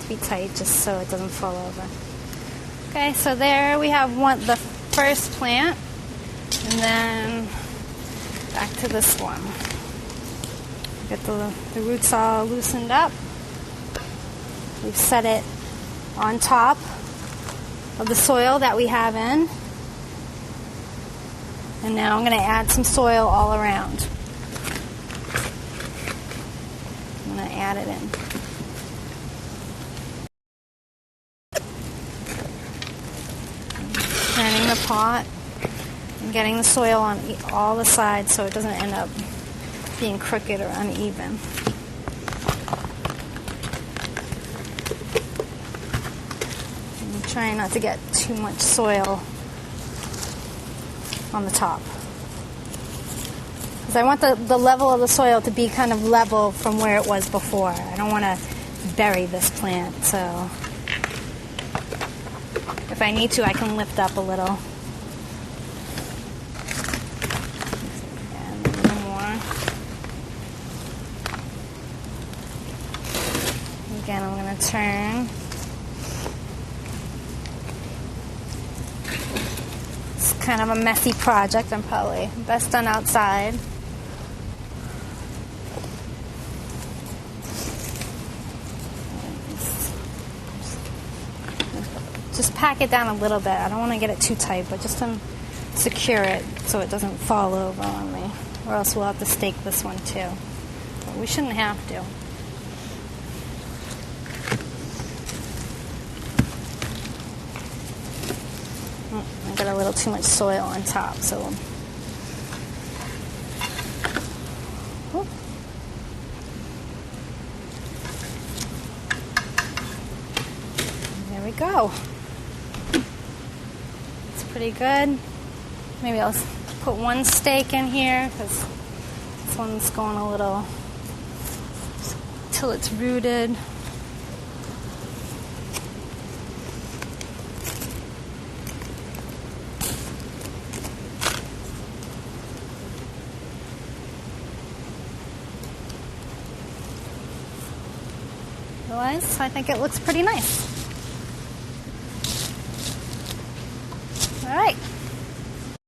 have to be tight just so it doesn't fall over. Okay, so there we have the first plant, and then back to this one. Get the roots all loosened up. We've set it on top of the soil that we have in. And now I'm going to add some soil all around. I'm going to add it in. Turning the pot and getting the soil on all the sides so it doesn't end up being crooked or uneven. I'm trying not to get too much soil on the top, because I want the level of the soil to be kind of level from where it was before. I don't want to bury this plant, so if I need to, I can lift up a little. And a little more. Again, I'm going to turn. It's kind of a messy project. I'm probably best done outside. Just pack it down a little bit. I don't want to get it too tight, but just to secure it so it doesn't fall over on me. Or else we'll have to stake this one too. But we shouldn't have to. I got a little too much soil on top, so there we go. It's pretty good. Maybe I'll put one stake in here because this one's going a little till it's rooted. Otherwise, I think it looks pretty nice. All right.